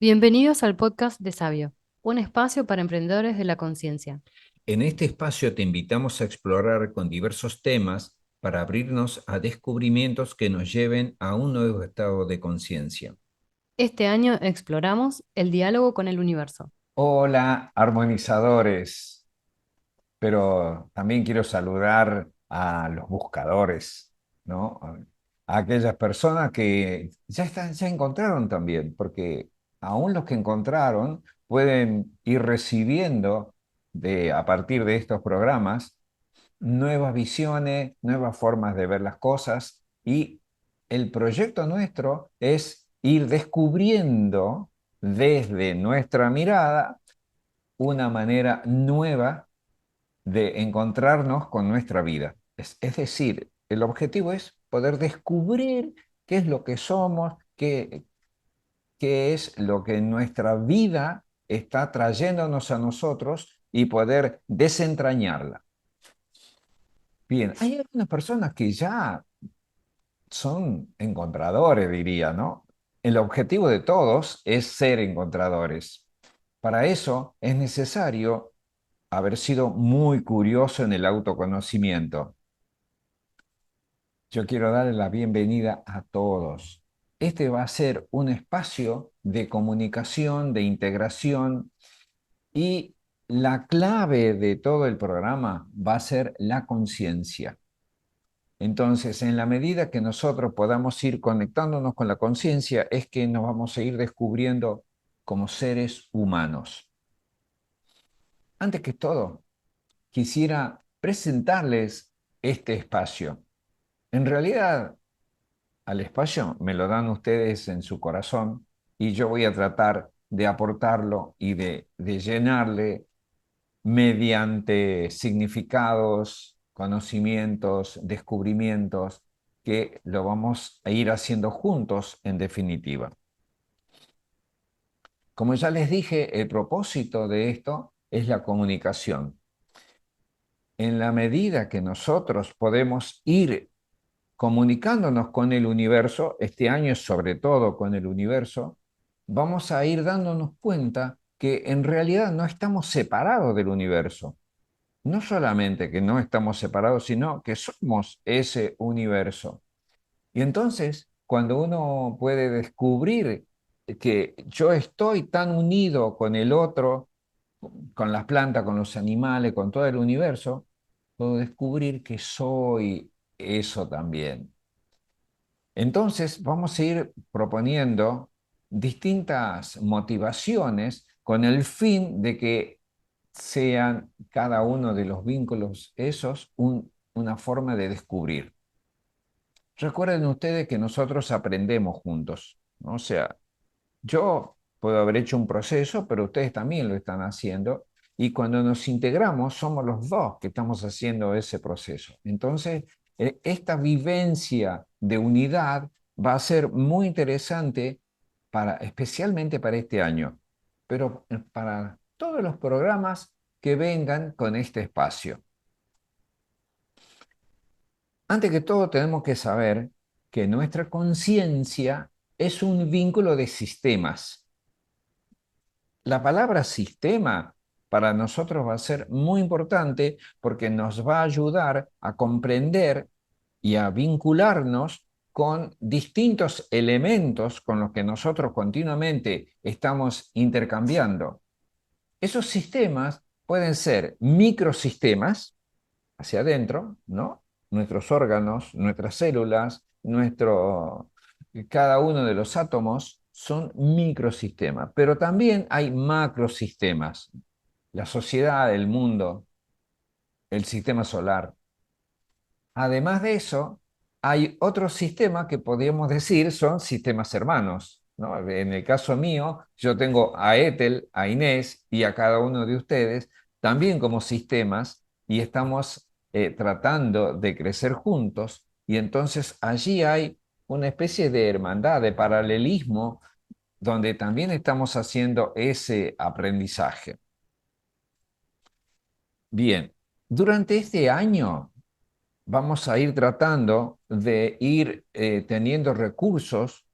Bienvenidos al podcast de Sabio, un espacio para emprendedores de la conciencia. En este espacio te invitamos a explorar con diversos temas para abrirnos a descubrimientos que nos lleven a un nuevo estado de conciencia. Este año exploramos el diálogo con el universo. Hola, armonizadores, pero también quiero saludar a los buscadores, ¿no? A aquellas personas que ya encontraron también, porque aún los que encontraron pueden ir recibiendo a partir de estos programas nuevas visiones, nuevas formas de ver las cosas y el proyecto nuestro es ir descubriendo desde nuestra mirada una manera nueva de encontrarnos con nuestra vida. Es decir, el objetivo es poder descubrir qué es lo que somos, qué es lo que nuestra vida está trayéndonos a nosotros y poder desentrañarla. Bien, hay algunas personas que ya son encontradores, diría, ¿no? El objetivo de todos es ser encontradores. Para eso es necesario haber sido muy curioso en el autoconocimiento. Yo quiero darle la bienvenida a todos. Este va a ser un espacio de comunicación, de integración y la clave de todo el programa va a ser la conciencia. Entonces, en la medida que nosotros podamos ir conectándonos con la conciencia, es que nos vamos a ir descubriendo como seres humanos. Antes que todo, quisiera presentarles este espacio. En realidad, al espacio me lo dan ustedes en su corazón y yo voy a tratar de aportarlo y de llenarle mediante significados, conocimientos, descubrimientos que lo vamos a ir haciendo juntos en definitiva. Como ya les dije, el propósito de esto es la comunicación. En la medida que nosotros podemos ir comunicándonos con el universo, este año sobre todo con el universo, vamos a ir dándonos cuenta que en realidad no estamos separados del universo. No solamente que no estamos separados, sino que somos ese universo. Y entonces, cuando uno puede descubrir que yo estoy tan unido con el otro, con las plantas, con los animales, con todo el universo, puedo descubrir que soy eso también. Entonces, vamos a ir proponiendo distintas motivaciones con el fin de que sean cada uno de los vínculos esos una forma de descubrir. Recuerden ustedes que nosotros aprendemos juntos, ¿no? O sea, yo puedo haber hecho un proceso, pero ustedes también lo están haciendo, y cuando nos integramos somos los dos que estamos haciendo ese proceso. Entonces, esta vivencia de unidad va a ser muy interesante especialmente para este año, pero para todos los programas que vengan con este espacio. Antes que todo, tenemos que saber que nuestra conciencia es un vínculo de sistemas. La palabra sistema para nosotros va a ser muy importante porque nos va a ayudar a comprender y a vincularnos con distintos elementos con los que nosotros continuamente estamos intercambiando. Esos sistemas pueden ser microsistemas hacia adentro, ¿no? Nuestros órganos, nuestras células, cada uno de los átomos son microsistemas, pero también hay macrosistemas, la sociedad, el mundo, el sistema solar. Además de eso, hay otros sistemas que podríamos decir son sistemas hermanos, ¿no? En el caso mío, yo tengo a Ethel, a Inés y a cada uno de ustedes también como sistemas y estamos tratando de crecer juntos y entonces allí hay una especie de hermandad, de paralelismo, donde también estamos haciendo ese aprendizaje. Bien, durante este año vamos a ir tratando de ir teniendo recursos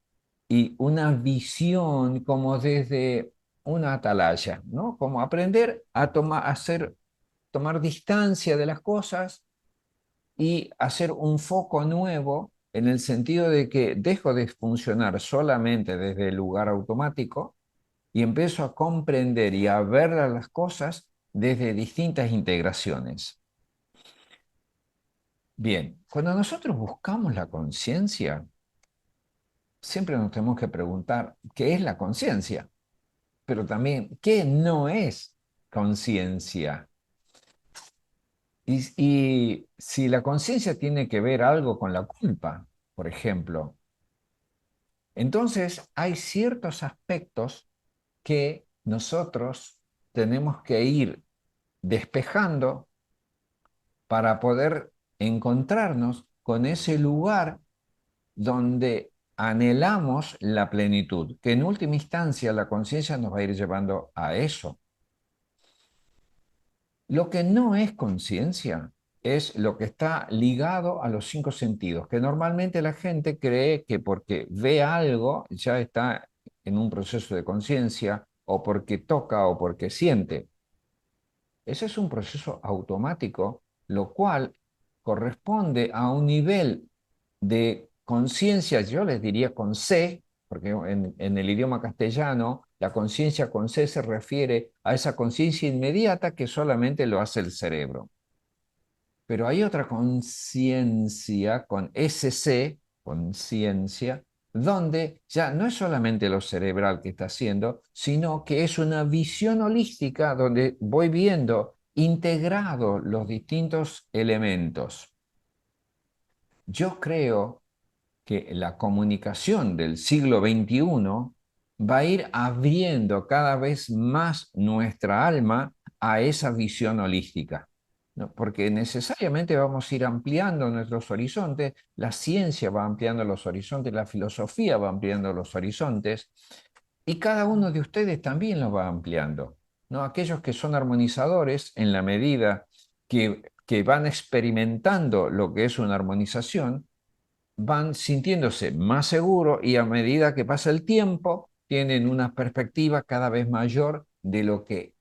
y una visión como desde una atalaya, ¿no? Como aprender a tomar distancia de las cosas y hacer un foco nuevo en el sentido de que dejo de funcionar solamente desde el lugar automático y empiezo a comprender y a ver las cosas desde distintas integraciones. Bien, cuando nosotros buscamos la conciencia, siempre nos tenemos que preguntar qué es la conciencia, pero también qué no es conciencia. Y si la conciencia tiene que ver algo con la culpa, por ejemplo, entonces hay ciertos aspectos que nosotros tenemos que ir despejando para poder encontrarnos con ese lugar donde anhelamos la plenitud, que en última instancia la conciencia nos va a ir llevando a eso. Lo que no es conciencia es lo que está ligado a los cinco sentidos, que normalmente la gente cree que porque ve algo ya está en un proceso de conciencia, o porque toca o porque siente. Ese es un proceso automático, lo cual corresponde a un nivel de conciencia, yo les diría con C, porque en el idioma castellano la conciencia con C se refiere a esa conciencia inmediata que solamente lo hace el cerebro. Pero hay otra conciencia con SC, conciencia, donde ya no es solamente lo cerebral que está haciendo, sino que es una visión holística donde voy viendo integrados los distintos elementos. Yo creo que la comunicación del siglo XXI va a ir abriendo cada vez más nuestra alma a esa visión holística, ¿no? Porque necesariamente vamos a ir ampliando nuestros horizontes, la ciencia va ampliando los horizontes, la filosofía va ampliando los horizontes, y cada uno de ustedes también lo va ampliando, ¿no? Aquellos que son armonizadores, en la medida que van experimentando lo que es una armonización, van sintiéndose más seguros y a medida que pasa el tiempo, tienen una perspectiva cada vez mayor de lo que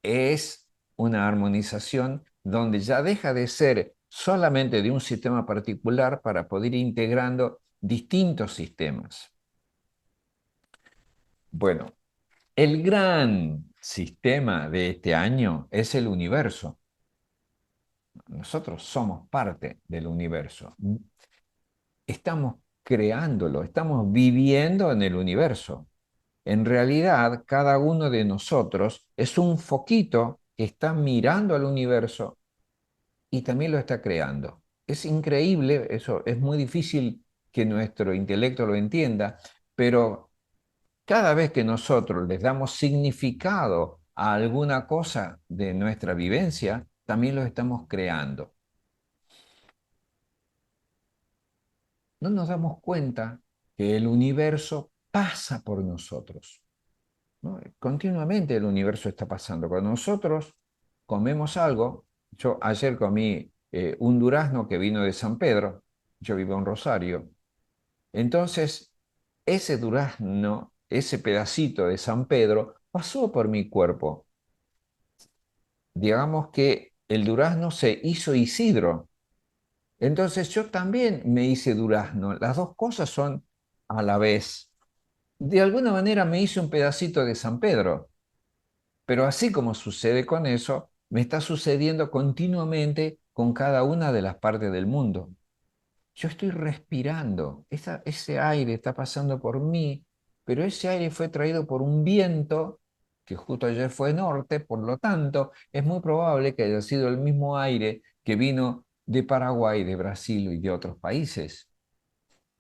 es una armonización, donde ya deja de ser solamente de un sistema particular para poder ir integrando distintos sistemas. Bueno, el gran sistema de este año es el universo. Nosotros somos parte del universo. Estamos creándolo, estamos viviendo en el universo. En realidad, cada uno de nosotros es un foquito que está mirando al universo y también lo está creando. Es increíble, eso es muy difícil que nuestro intelecto lo entienda, pero cada vez que nosotros les damos significado a alguna cosa de nuestra vivencia, también lo estamos creando. No nos damos cuenta que el universo pasa por nosotros, ¿no? Continuamente el universo está pasando. Cuando nosotros comemos algo, yo ayer comí un durazno que vino de San Pedro, yo vivo en Rosario, entonces ese durazno, ese pedacito de San Pedro, pasó por mi cuerpo. Digamos que el durazno se hizo Isidro, entonces yo también me hice durazno. Las dos cosas son a la vez. De alguna manera me hice un pedacito de San Pedro, pero así como sucede con eso, me está sucediendo continuamente con cada una de las partes del mundo. Yo estoy respirando, ese aire está pasando por mí, pero ese aire fue traído por un viento que justo ayer fue norte, por lo tanto, es muy probable que haya sido el mismo aire que vino de Paraguay, de Brasil y de otros países.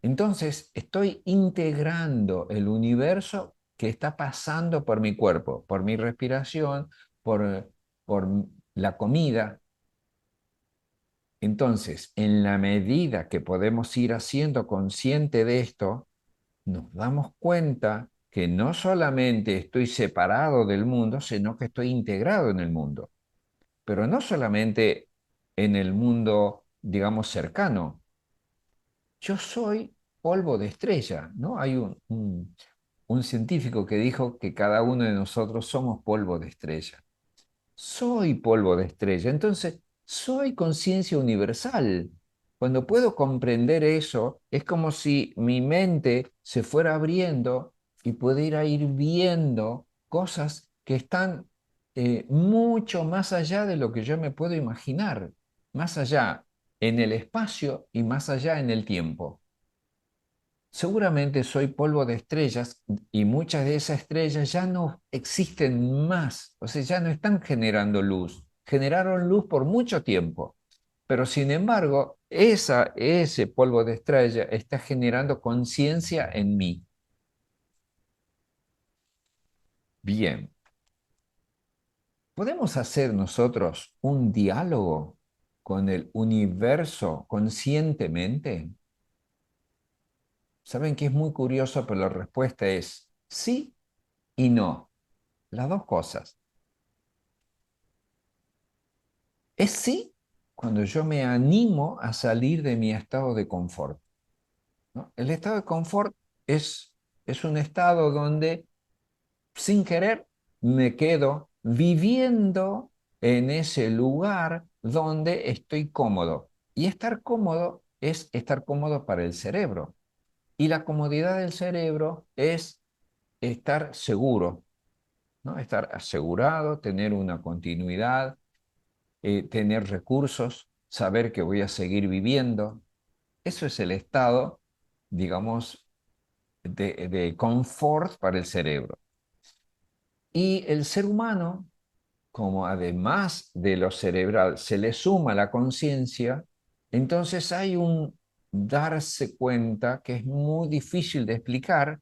Entonces, estoy integrando el universo que está pasando por mi cuerpo, por mi respiración, por la comida. Entonces, en la medida que podemos ir haciendo consciente de esto, nos damos cuenta que no solamente estoy separado del mundo, sino que estoy integrado en el mundo. Pero no solamente en el mundo, digamos, cercano. Yo soy polvo de estrella, ¿no? Hay un científico que dijo que cada uno de nosotros somos polvo de estrella. Soy polvo de estrella, entonces soy conciencia universal. Cuando puedo comprender eso, es como si mi mente se fuera abriendo y pudiera ir viendo cosas que están mucho más allá de lo que yo me puedo imaginar, más allá en el espacio y más allá en el tiempo. Seguramente soy polvo de estrellas y muchas de esas estrellas ya no existen más, o sea, ya no están generando luz. Generaron luz por mucho tiempo, pero sin embargo, ese polvo de estrella está generando conciencia en mí. Bien, ¿podemos hacer nosotros un diálogo con el universo conscientemente? Saben que es muy curioso, pero la respuesta es sí y no. Las dos cosas. Es sí cuando yo me animo a salir de mi estado de confort, ¿no? El estado de confort es un estado donde sin querer me quedo viviendo en ese lugar donde estoy cómodo. Y estar cómodo es estar cómodo para el cerebro. Y la comodidad del cerebro es estar seguro, ¿no? Estar asegurado, tener una continuidad, tener recursos, saber que voy a seguir viviendo. Eso es el estado, digamos, de confort para el cerebro. Y el ser humano, como además de lo cerebral se le suma la conciencia, entonces hay un darse cuenta que es muy difícil de explicar,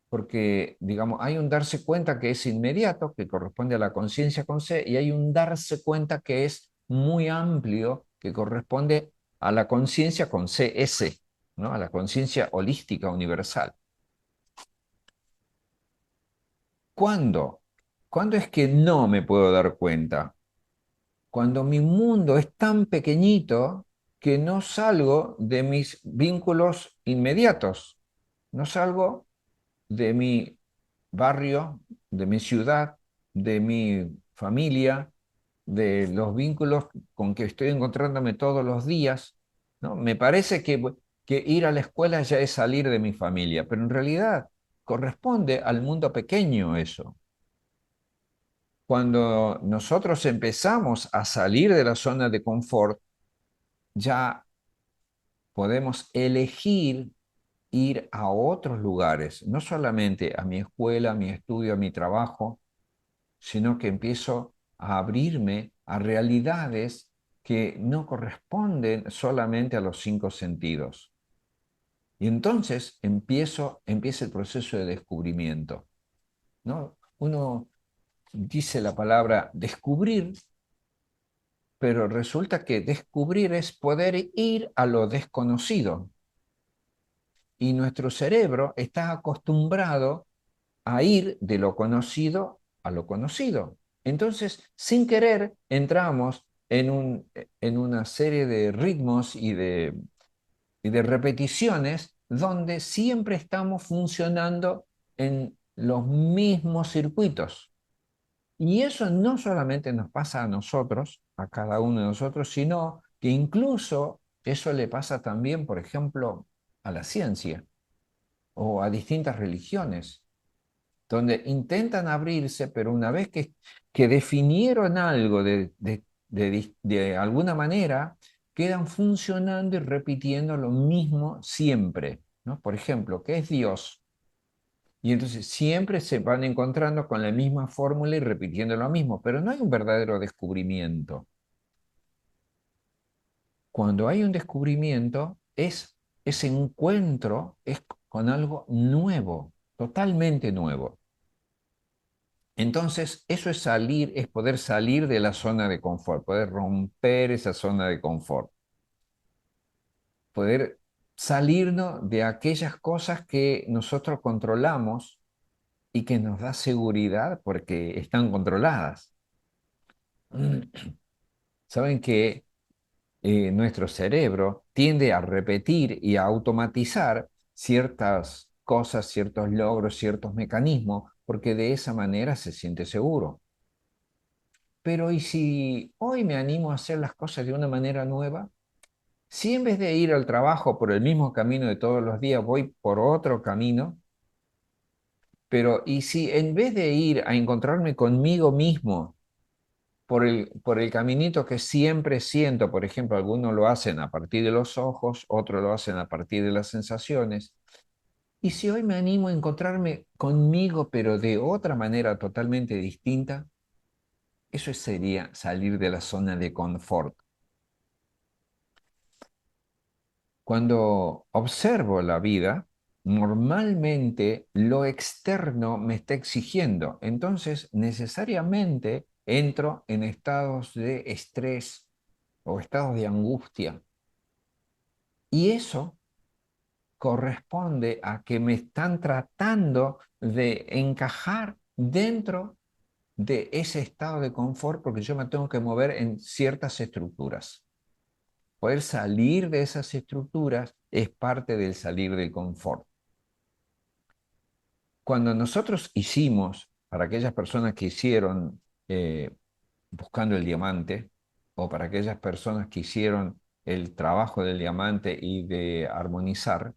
porque, digamos, hay un darse cuenta que es inmediato, que corresponde a la conciencia con C, y hay un darse cuenta que es muy amplio, que corresponde a la conciencia con CS, ¿no? A la conciencia holística universal. ¿Cuándo? ¿Cuándo es que no me puedo dar cuenta? Cuando mi mundo es tan pequeñito que no salgo de mis vínculos inmediatos, no salgo de mi barrio, de mi ciudad, de mi familia, de los vínculos con que estoy encontrándome todos los días, ¿no? Me parece que ir a la escuela ya es salir de mi familia, pero en realidad corresponde al mundo pequeño eso. Cuando nosotros empezamos a salir de la zona de confort, ya podemos elegir ir a otros lugares, no solamente a mi escuela, a mi estudio, a mi trabajo, sino que empiezo a abrirme a realidades que no corresponden solamente a los cinco sentidos. Y entonces empieza el proceso de descubrimiento, ¿no? Uno dice la palabra descubrir, pero resulta que descubrir es poder ir a lo desconocido. Y nuestro cerebro está acostumbrado a ir de lo conocido a lo conocido. Entonces, sin querer, entramos en una serie de ritmos y de repeticiones donde siempre estamos funcionando en los mismos circuitos. Y eso no solamente nos pasa a nosotros, a cada uno de nosotros, sino que incluso eso le pasa también, por ejemplo, a la ciencia o a distintas religiones donde intentan abrirse, pero una vez que definieron algo de alguna manera, quedan funcionando y repitiendo lo mismo siempre, ¿no? Por ejemplo, ¿qué es Dios? Y entonces siempre se van encontrando con la misma fórmula y repitiendo lo mismo, pero no hay un verdadero descubrimiento. Cuando hay un descubrimiento, es ese encuentro es con algo nuevo, totalmente nuevo. Entonces, eso es salir, es poder salir de la zona de confort, poder romper esa zona de confort, poder salirnos de aquellas cosas que nosotros controlamos y que nos da seguridad porque están controladas. Saben que nuestro cerebro tiende a repetir y a automatizar ciertas cosas, ciertos logros, ciertos mecanismos, porque de esa manera se siente seguro. Pero ¿y si hoy me animo a hacer las cosas de una manera nueva? Si en vez de ir al trabajo por el mismo camino de todos los días, voy por otro camino, pero ¿y si en vez de ir a encontrarme conmigo mismo por el caminito que siempre siento, por ejemplo, algunos lo hacen a partir de los ojos, otros lo hacen a partir de las sensaciones, ¿y si hoy me animo a encontrarme conmigo, pero de otra manera totalmente distinta? Eso sería salir de la zona de confort. Cuando observo la vida, normalmente lo externo me está exigiendo, entonces necesariamente entro en estados de estrés o estados de angustia. Y eso corresponde a que me están tratando de encajar dentro de ese estado de confort porque yo me tengo que mover en ciertas estructuras. Poder salir de esas estructuras es parte del salir del confort. Cuando nosotros hicimos, para aquellas personas que hicieron Buscando el Diamante, o para aquellas personas que hicieron el trabajo del diamante y de armonizar,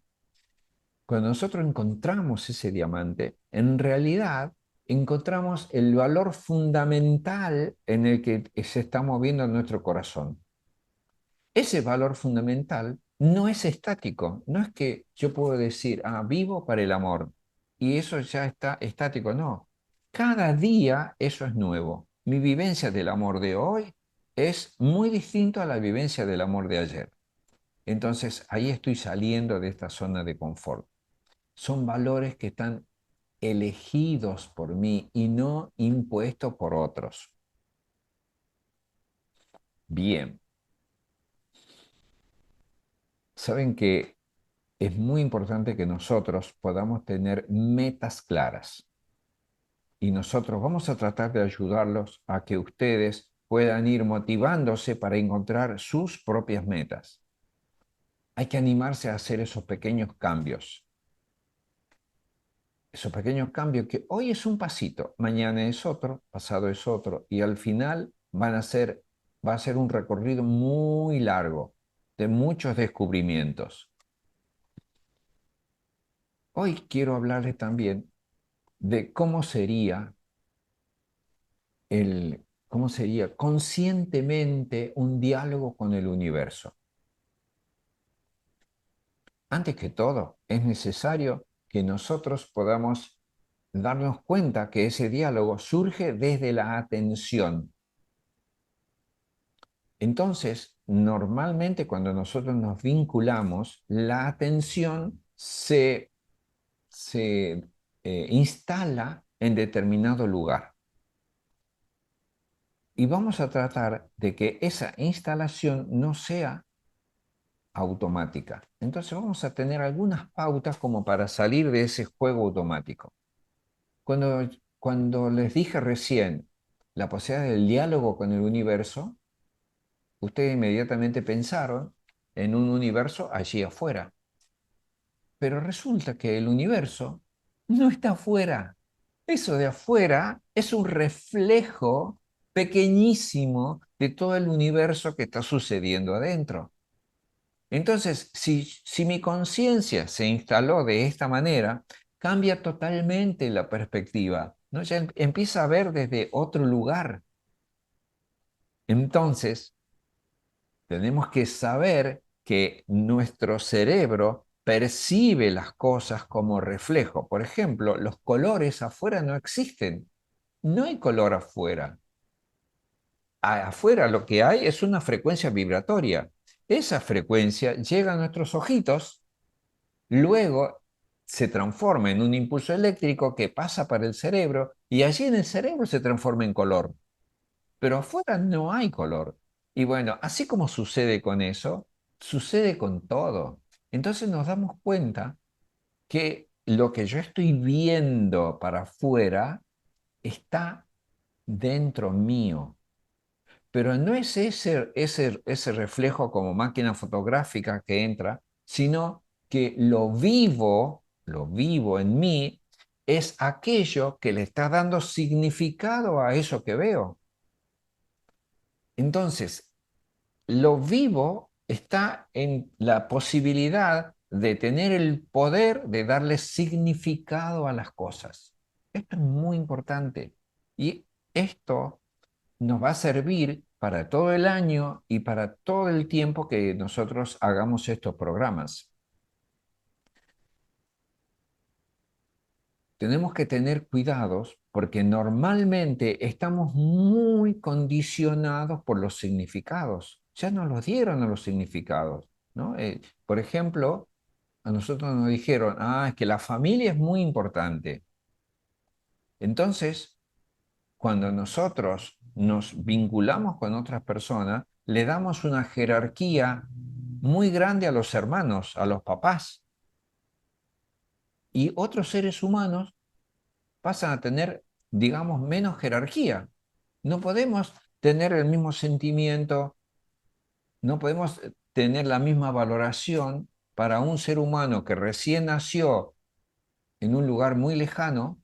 cuando nosotros encontramos ese diamante, en realidad encontramos el valor fundamental en el que se está moviendo nuestro corazón. Ese valor fundamental no es estático, no es que yo puedo decir, vivo para el amor, y eso ya está estático, no. Cada día eso es nuevo. Mi vivencia del amor de hoy es muy distinto a la vivencia del amor de ayer. Entonces ahí estoy saliendo de esta zona de confort. Son valores que están elegidos por mí y no impuestos por otros. Bien, saben que es muy importante que nosotros podamos tener metas claras y nosotros vamos a tratar de ayudarlos a que ustedes puedan ir motivándose para encontrar sus propias metas. Hay que animarse a hacer esos pequeños cambios. Esos pequeños cambios que hoy es un pasito, mañana es otro, pasado es otro, y al final va a ser un recorrido muy largo de muchos descubrimientos. Hoy quiero hablarles también de cómo sería conscientemente un diálogo con el universo. Antes que todo, es necesario que nosotros podamos darnos cuenta que ese diálogo surge desde la atención. Entonces, normalmente cuando nosotros nos vinculamos, la atención se instala en determinado lugar. Y vamos a tratar de que esa instalación no sea automática. Entonces vamos a tener algunas pautas como para salir de ese juego automático. Cuando les dije recién la posibilidad del diálogo con el universo, ustedes inmediatamente pensaron en un universo allí afuera. Pero resulta que el universo no está afuera. Eso de afuera es un reflejo pequeñísimo de todo el universo que está sucediendo adentro. Entonces, si mi conciencia se instaló de esta manera, cambia totalmente la perspectiva, ¿no? Ya empieza a ver desde otro lugar. Entonces, tenemos que saber que nuestro cerebro percibe las cosas como reflejo. Por ejemplo, los colores afuera no existen. No hay color afuera. Afuera lo que hay es una frecuencia vibratoria. Esa frecuencia llega a nuestros ojitos, luego se transforma en un impulso eléctrico que pasa para el cerebro y allí en el cerebro se transforma en color. Pero afuera no hay color. Y bueno, así como sucede con eso, sucede con todo. Entonces nos damos cuenta que lo que yo estoy viendo para afuera está dentro mío. pero no es ese reflejo como máquina fotográfica que entra, sino que lo vivo en mí, es aquello que le está dando significado a eso que veo. Entonces, lo vivo está en la posibilidad de tener el poder de darle significado a las cosas. Esto es muy importante. Y esto nos va a servir para todo el año y para todo el tiempo que nosotros hagamos estos programas. Tenemos que tener cuidados porque normalmente estamos muy condicionados por los significados. Ya nos los dieron a los significados, ¿no? Por ejemplo, a nosotros nos dijeron, es que la familia es muy importante. Entonces, cuando nosotros nos vinculamos con otras personas, le damos una jerarquía muy grande a los hermanos, a los papás. Y otros seres humanos pasan a tener, digamos, menos jerarquía. No podemos tener el mismo sentimiento, no podemos tener la misma valoración para un ser humano que recién nació en un lugar muy lejano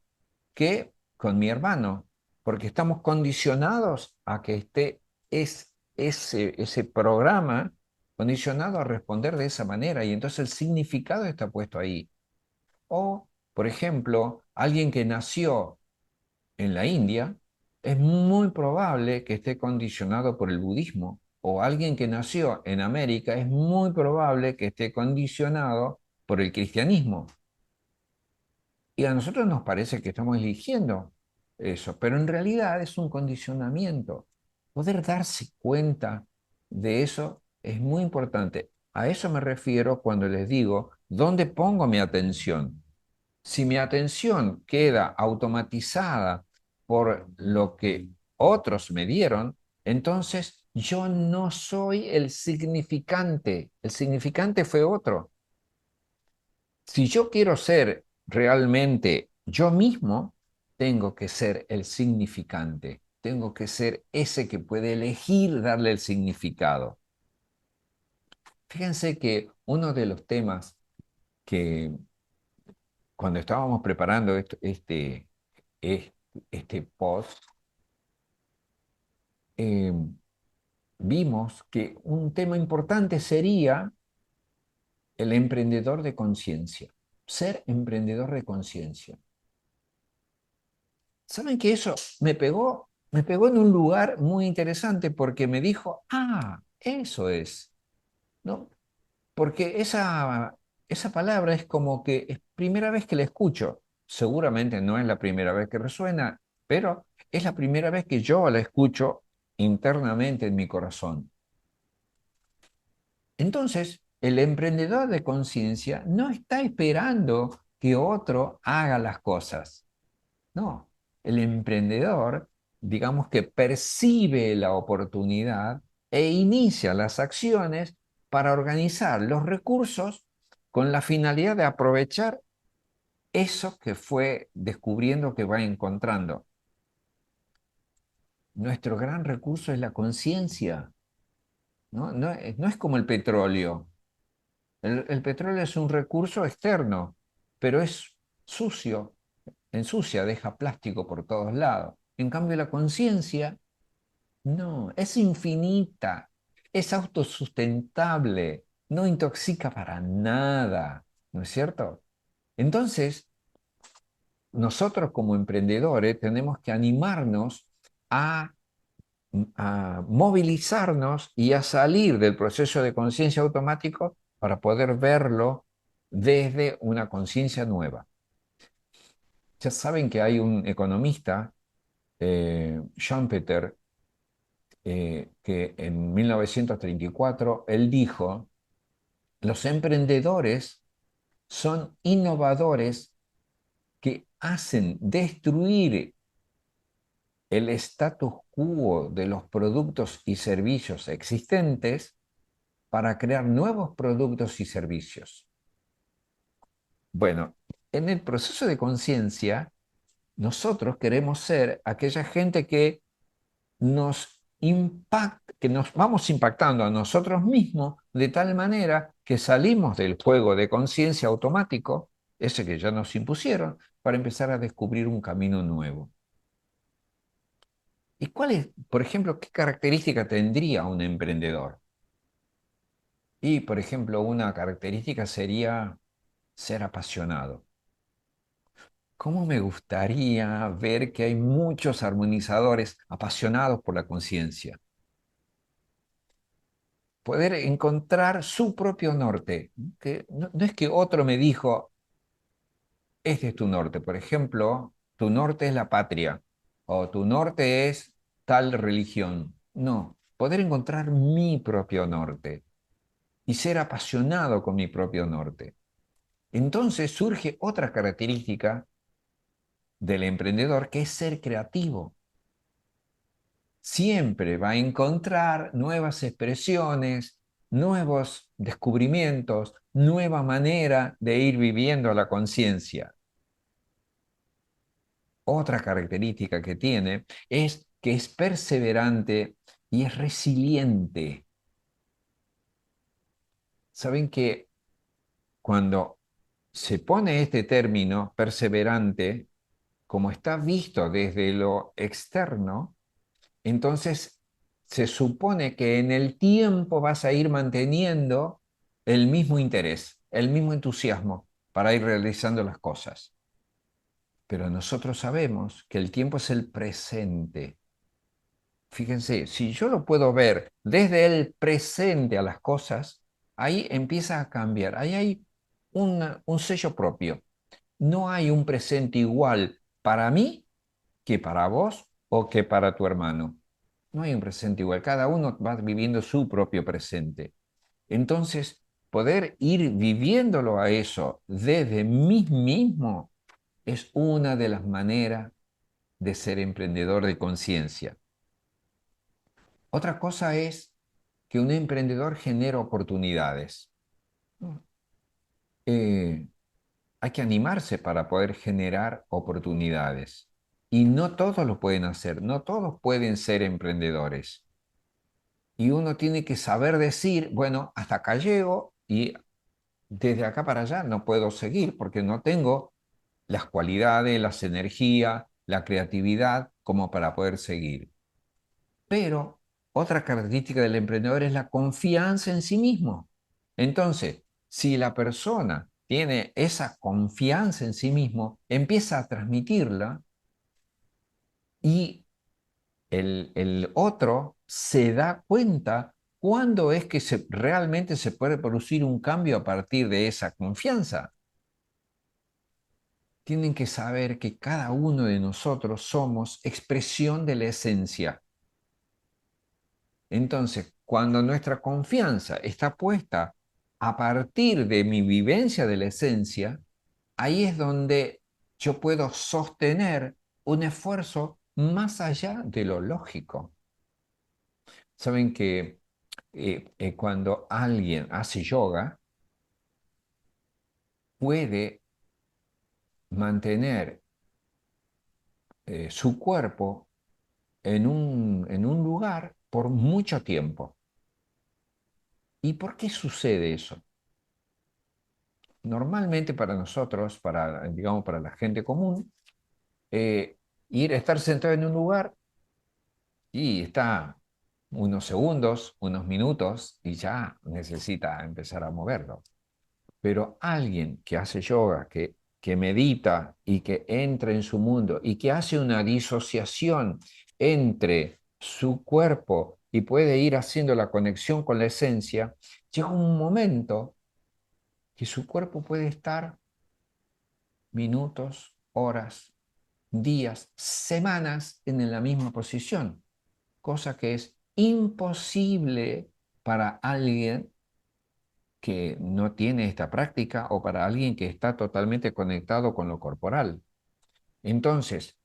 que con mi hermano, porque estamos condicionados a que ese programa condicionado a responder de esa manera y entonces el significado está puesto ahí. O, por ejemplo, alguien que nació en la India, es muy probable que esté condicionado por el budismo. O alguien que nació en América es muy probable que esté condicionado por el cristianismo. Y a nosotros nos parece que estamos eligiendo eso, pero en realidad es un condicionamiento. Poder darse cuenta de eso es muy importante. A eso me refiero cuando les digo, ¿dónde pongo mi atención? Si mi atención queda automatizada por lo que otros me dieron, entonces yo no soy el significante fue otro. Si yo quiero ser realmente yo mismo, tengo que ser el significante, tengo que ser ese que puede elegir darle el significado. Fíjense que uno de los temas que cuando estábamos preparando este post, eh, vimos que un tema importante sería el emprendedor de conciencia, ser emprendedor de conciencia. ¿Saben que eso me pegó en un lugar muy interesante porque me dijo, eso es, ¿no? Porque esa palabra es como que es primera vez que la escucho. Seguramente no es la primera vez que resuena, pero es la primera vez que yo la escucho internamente en mi corazón. Entonces, el emprendedor de conciencia no está esperando que otro haga las cosas. No, el emprendedor, digamos que percibe la oportunidad e inicia las acciones para organizar los recursos con la finalidad de aprovechar eso que fue descubriendo que va encontrando. Nuestro gran recurso es la conciencia, ¿no? No es como el petróleo. El petróleo es un recurso externo, pero es sucio, ensucia, deja plástico por todos lados. En cambio, la conciencia, no, es infinita, es autosustentable, no intoxica para nada, ¿no es cierto? Entonces, nosotros como emprendedores tenemos que animarnos a, a movilizarnos y a salir del proceso de conciencia automático para poder verlo desde una conciencia nueva. Ya saben que hay un economista, Schumpeter, que en 1934 él dijo, los emprendedores son innovadores que hacen destruir el status quo de los productos y servicios existentes para crear nuevos productos y servicios. Bueno, en el proceso de conciencia, nosotros queremos ser aquella gente que nos que nos vamos impactando a nosotros mismos de tal manera que salimos del juego de conciencia automático, ese que ya nos impusieron, para empezar a descubrir un camino nuevo. ¿Y cuál es, por ejemplo, qué característica tendría un emprendedor? Y, por ejemplo, una característica sería ser apasionado. ¿Cómo me gustaría ver que hay muchos armonizadores apasionados por la conciencia? Poder encontrar su propio norte, que no es que otro me dijo, este es tu norte. Por ejemplo, tu norte es la patria o tu norte es tal religión. No, poder encontrar mi propio norte y ser apasionado con mi propio norte. Entonces surge otra característica del emprendedor que es ser creativo. Siempre va a encontrar nuevas expresiones, nuevos descubrimientos, nueva manera de ir viviendo la conciencia. Otra característica que tiene es que es perseverante y es resiliente. Saben que cuando se pone este término perseverante, como está visto desde lo externo, entonces se supone que en el tiempo vas a ir manteniendo el mismo interés, el mismo entusiasmo para ir realizando las cosas. Pero nosotros sabemos que el tiempo es el presente. Fíjense, si yo lo puedo ver desde el presente a las cosas, ahí empieza a cambiar. Ahí hay un sello propio. No hay un presente igual para mí que para vos o que para tu hermano. No hay un presente igual. Cada uno va viviendo su propio presente. Entonces, poder ir viviéndolo a eso desde mí mismo es una de las maneras de ser emprendedor de conciencia. Otra cosa es que un emprendedor genera oportunidades. Eh, Hay que animarse para poder generar oportunidades. Y no todos lo pueden hacer, no todos pueden ser emprendedores. Y uno tiene que saber decir, bueno, hasta acá llego y desde acá para allá no puedo seguir porque no tengo las cualidades, las energías, la creatividad como para poder seguir. Pero otra característica del emprendedor es la confianza en sí mismo. Entonces, si la persona tiene esa confianza en sí mismo, empieza a transmitirla y el otro se da cuenta cuándo es que realmente se puede producir un cambio a partir de esa confianza. Tienen que saber que cada uno de nosotros somos expresión de la esencia. Entonces, cuando nuestra confianza está puesta a partir de mi vivencia de la esencia, ahí es donde yo puedo sostener un esfuerzo más allá de lo lógico. Saben que cuando alguien hace yoga, puede mantener su cuerpo en un lugar por mucho tiempo. ¿Y por qué sucede eso? Normalmente para nosotros, digamos, para la gente común, estar sentado en un lugar y está unos segundos, unos minutos y ya necesita empezar a moverlo. Pero alguien que hace yoga, que medita y que entra en su mundo y que hace una disociación entre su cuerpo y puede ir haciendo la conexión con la esencia, llega un momento que su cuerpo puede estar minutos, horas, días, semanas en la misma posición, cosa que es imposible para alguien que no tiene esta práctica o para alguien que está totalmente conectado con lo corporal. Entonces,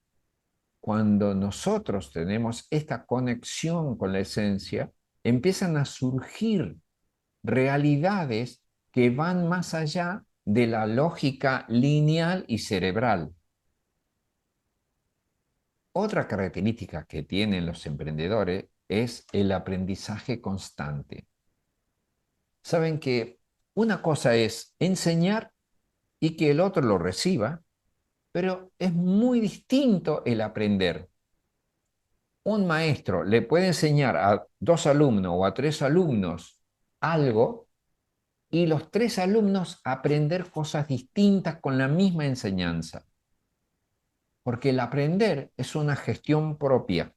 cuando nosotros tenemos esta conexión con la esencia, empiezan a surgir realidades que van más allá de la lógica lineal y cerebral. Otra característica que tienen los emprendedores es el aprendizaje constante. Saben que una cosa es enseñar y que el otro lo reciba, pero es muy distinto el aprender. Un maestro le puede enseñar a 2 alumnos o a 3 alumnos algo y los 3 alumnos aprender cosas distintas con la misma enseñanza. Porque el aprender es una gestión propia.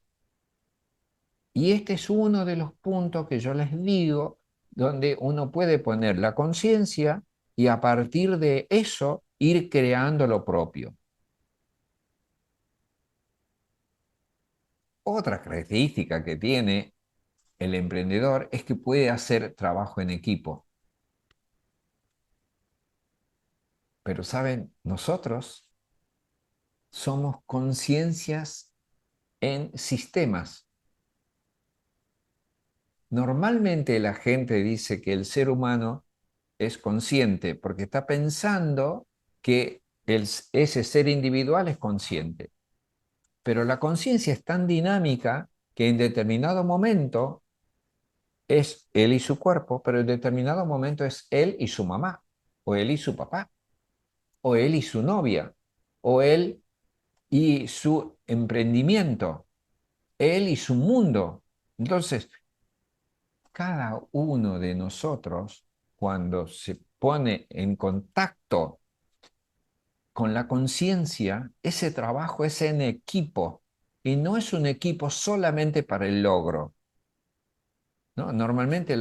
Y este es uno de los puntos que yo les digo, donde uno puede poner la conciencia y a partir de eso ir creando lo propio. Otra característica que tiene el emprendedor es que puede hacer trabajo en equipo. Pero saben, nosotros somos conciencias en sistemas. Normalmente la gente dice que el ser humano es consciente porque está pensando que ese ser individual es consciente. Pero la conciencia es tan dinámica que en determinado momento es él y su cuerpo, pero en determinado momento es él y su mamá, o él y su papá, o él y su novia, o él y su emprendimiento, él y su mundo. Entonces, cada uno de nosotros, cuando se pone en contacto con la conciencia, ese trabajo es en equipo y no es un equipo solamente para el logro, ¿no? Normalmente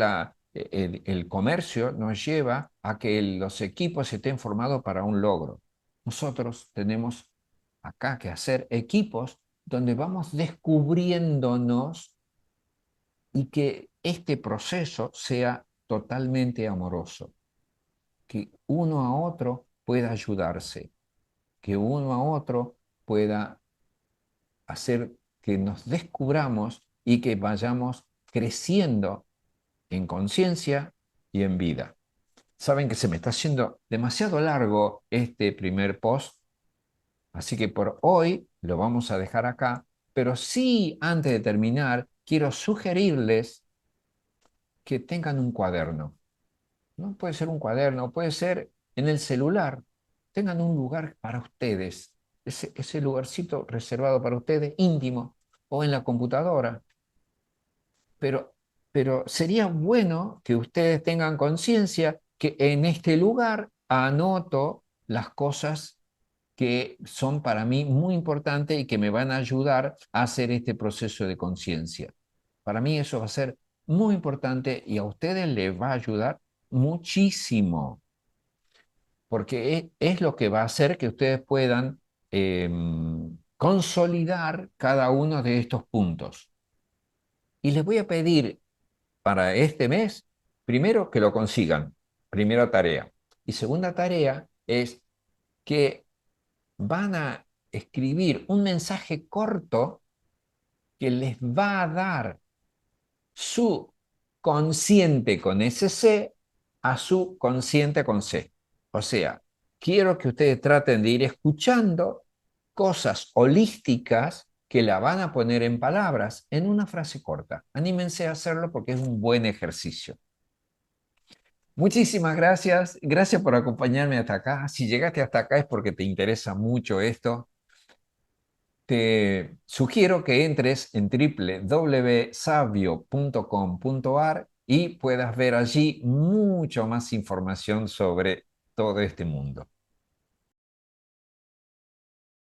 el comercio nos lleva a que los equipos estén formados para un logro. Nosotros tenemos acá que hacer equipos donde vamos descubriéndonos y que este proceso sea totalmente amoroso, que uno a otro pueda ayudarse, que uno a otro pueda hacer que nos descubramos y que vayamos creciendo en conciencia y en vida. Saben que se me está haciendo demasiado largo este primer post, así que por hoy lo vamos a dejar acá, pero sí, antes de terminar, quiero sugerirles que tengan un cuaderno. ¿No? Puede ser un cuaderno, puede ser en el celular. Tengan un lugar para ustedes, ese lugarcito reservado para ustedes, íntimo, o en la computadora. Pero, pero sería bueno que ustedes tengan conciencia que en este lugar anoto las cosas que son para mí muy importantes y que me van a ayudar a hacer este proceso de conciencia. Para mí eso va a ser muy importante y a ustedes les va a ayudar muchísimo, porque es lo que va a hacer que ustedes puedan consolidar cada uno de estos puntos. Y les voy a pedir para este mes, primero que lo consigan, primera tarea. Y segunda tarea es que van a escribir un mensaje corto que les va a dar su consciente con ese C a su consciente con C. O sea, quiero que ustedes traten de ir escuchando cosas holísticas que la van a poner en palabras en una frase corta. Anímense a hacerlo porque es un buen ejercicio. Muchísimas gracias. Gracias por acompañarme hasta acá. Si llegaste hasta acá es porque te interesa mucho esto. Te sugiero que entres en www.sabio.com.ar y puedas ver allí mucho más información sobre todo este mundo.